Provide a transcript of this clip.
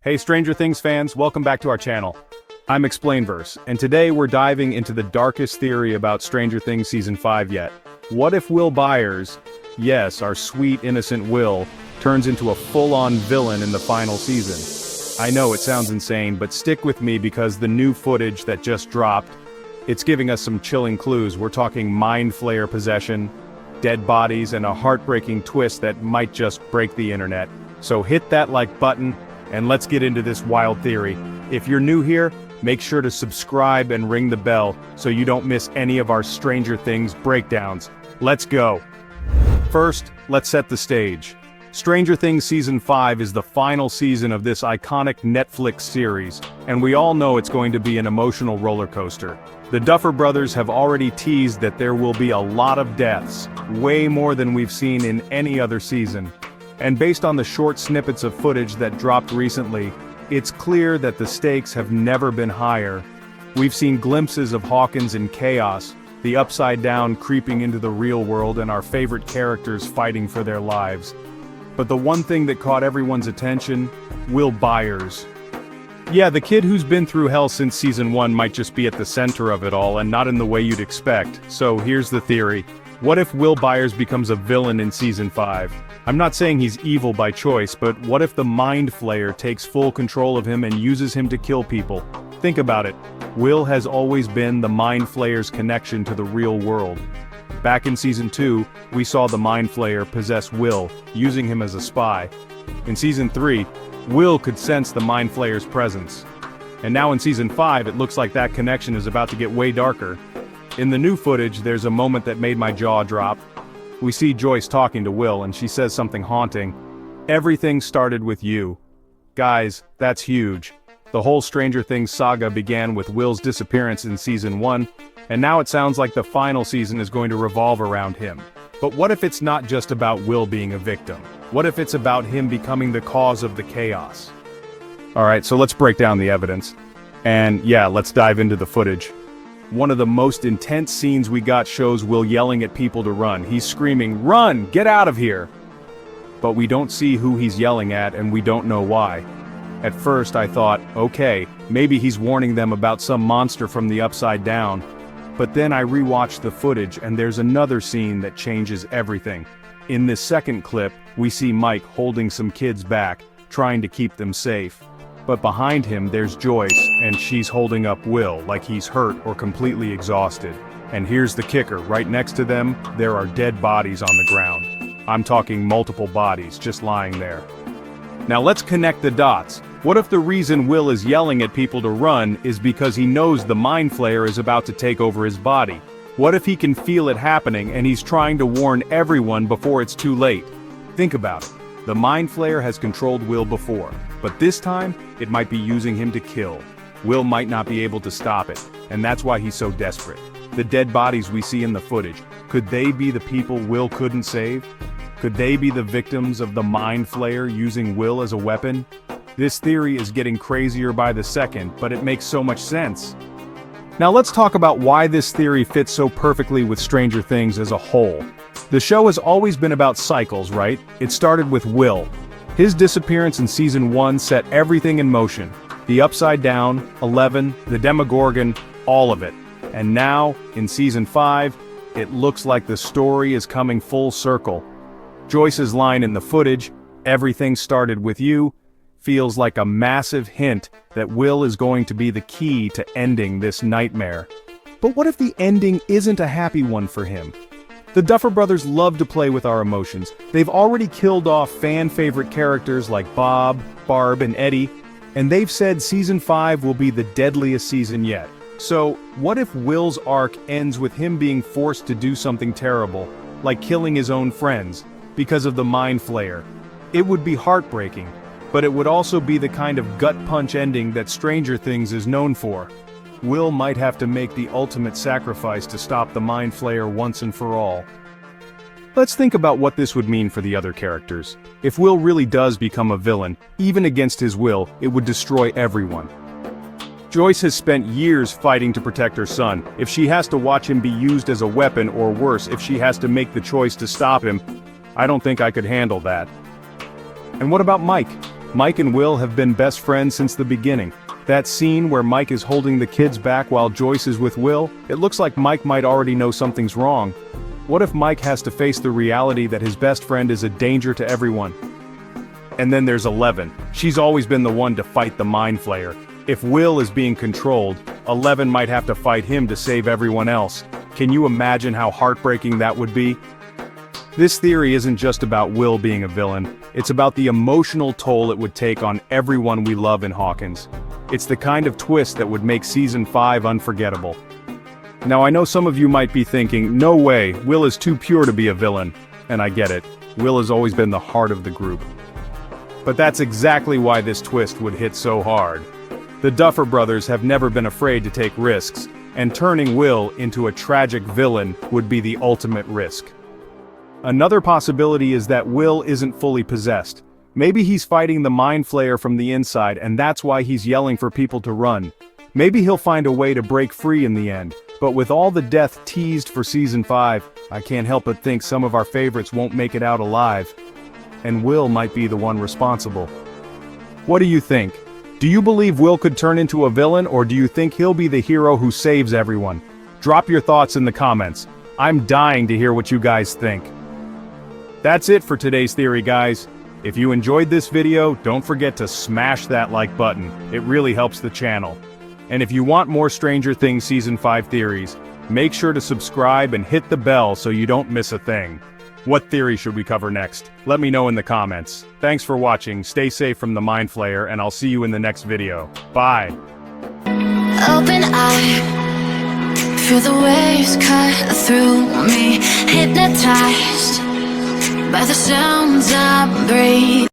Hey Stranger Things fans, welcome back to our channel. I'm Explainverse, and today we're diving into the darkest theory about Stranger Things Season 5 yet. What if Will Byers, yes, our sweet innocent Will, turns into a full-on villain in the final season? I know it sounds insane, but stick with me because the new footage that just dropped, it's giving us some chilling clues. We're talking mind flayer possession, dead bodies, and a heartbreaking twist that might just break the internet. So hit that like button, and let's get into this wild theory. If you're new here, make sure to subscribe and ring the bell so you don't miss any of our Stranger Things breakdowns. Let's go. First, let's set the stage. Stranger Things Season 5 is the final season of this iconic Netflix series, and we all know it's going to be an emotional roller coaster. The Duffer Brothers have already teased that there will be a lot of deaths, way more than we've seen in any other season. And based on the short snippets of footage that dropped recently, it's clear that the stakes have never been higher. We've seen glimpses of Hawkins in chaos, the Upside Down creeping into the real world, and our favorite characters fighting for their lives. But the one thing that caught everyone's attention, Will Byers. Yeah, the kid who's been through hell since Season 1 might just be at the center of it all and not in the way you'd expect. So here's the theory. What if Will Byers becomes a villain in Season 5? I'm not saying he's evil by choice, but what if the Mind Flayer takes full control of him and uses him to kill people? Think about it. Will has always been the Mind Flayer's connection to the real world. Back in Season 2, we saw the Mind Flayer possess Will, using him as a spy. In Season 3, Will could sense the Mind Flayer's presence. And now in Season 5, it looks like that connection is about to get way darker. In the new footage, there's a moment that made my jaw drop. We see Joyce talking to Will, and she says something haunting. Everything started with you. Guys, that's huge. The whole Stranger Things saga began with Will's disappearance in Season 1, and now it sounds like the final season is going to revolve around him. But what if it's not just about Will being a victim? What if it's about him becoming the cause of the chaos? Alright, so let's break down the evidence. And yeah, let's dive into the footage. One of the most intense scenes we got shows Will yelling at people to run. He's screaming, "Run! Get out of here!" But we don't see who he's yelling at, and we don't know why. At first I thought, okay, maybe he's warning them about some monster from the Upside Down. But then I rewatched the footage, and there's another scene that changes everything. In this second clip, we see Mike holding some kids back, trying to keep them safe. But behind him there's Joyce, and she's holding up Will like he's hurt or completely exhausted. And here's the kicker, right next to them, there are dead bodies on the ground. I'm talking multiple bodies just lying there. Now let's connect the dots. What if the reason Will is yelling at people to run is because he knows the Mind Flayer is about to take over his body? What if he can feel it happening and he's trying to warn everyone before it's too late? Think about it. The Mind Flayer has controlled Will before, but this time, it might be using him to kill. Will might not be able to stop it, and that's why he's so desperate. The dead bodies we see in the footage, could they be the people Will couldn't save? Could they be the victims of the Mind Flayer using Will as a weapon? This theory is getting crazier by the second, but it makes so much sense. Now let's talk about why this theory fits so perfectly with Stranger Things as a whole. The show has always been about cycles, right? It started with Will. His disappearance in Season 1 set everything in motion. The Upside Down, 11, the Demogorgon, all of it. And now, in Season 5, it looks like the story is coming full circle. Joyce's line in the footage, "Everything started with you," feels like a massive hint that Will is going to be the key to ending this nightmare. But what if the ending isn't a happy one for him? The Duffer Brothers love to play with our emotions. They've already killed off fan-favorite characters like Bob, Barb, and Eddie, and they've said Season 5 will be the deadliest season yet. So, what if Will's arc ends with him being forced to do something terrible, like killing his own friends, because of the Mind Flayer? It would be heartbreaking, but it would also be the kind of gut-punch ending that Stranger Things is known for. Will might have to make the ultimate sacrifice to stop the Mind Flayer once and for all. Let's think about what this would mean for the other characters. If Will really does become a villain, even against his will, it would destroy everyone. Joyce has spent years fighting to protect her son. If she has to watch him be used as a weapon, or worse, if she has to make the choice to stop him, I don't think I could handle that. And what about Mike? Mike and Will have been best friends since the beginning. That scene where Mike is holding the kids back while Joyce is with Will, it looks like Mike might already know something's wrong. What if Mike has to face the reality that his best friend is a danger to everyone? And then there's 11. She's always been the one to fight the Mind Flayer. If Will is being controlled, 11 might have to fight him to save everyone else. Can you imagine how heartbreaking that would be? This theory isn't just about Will being a villain, it's about the emotional toll it would take on everyone we love in Hawkins. It's the kind of twist that would make Season 5 unforgettable. Now I know some of you might be thinking, no way, Will is too pure to be a villain. And I get it, Will has always been the heart of the group. But that's exactly why this twist would hit so hard. The Duffer Brothers have never been afraid to take risks, and turning Will into a tragic villain would be the ultimate risk. Another possibility is that Will isn't fully possessed. Maybe he's fighting the Mind Flayer from the inside and that's why he's yelling for people to run. Maybe he'll find a way to break free in the end, but with all the death teased for Season 5, I can't help but think some of our favorites won't make it out alive. And Will might be the one responsible. What do you think? Do you believe Will could turn into a villain, or do you think he'll be the hero who saves everyone? Drop your thoughts in the comments. I'm dying to hear what you guys think. That's it for today's theory, guys. If you enjoyed this video, don't forget to smash that like button. It really helps the channel. And if you want more Stranger Things Season 5 theories, make sure to subscribe and hit the bell so you don't miss a thing. What theory should we cover next? Let me know in the comments. Thanks for watching, stay safe from the Mind Flayer, and I'll see you in the next video. Bye! Open eye, feel the waves cut through me, hypnotized by the sounds I breathe.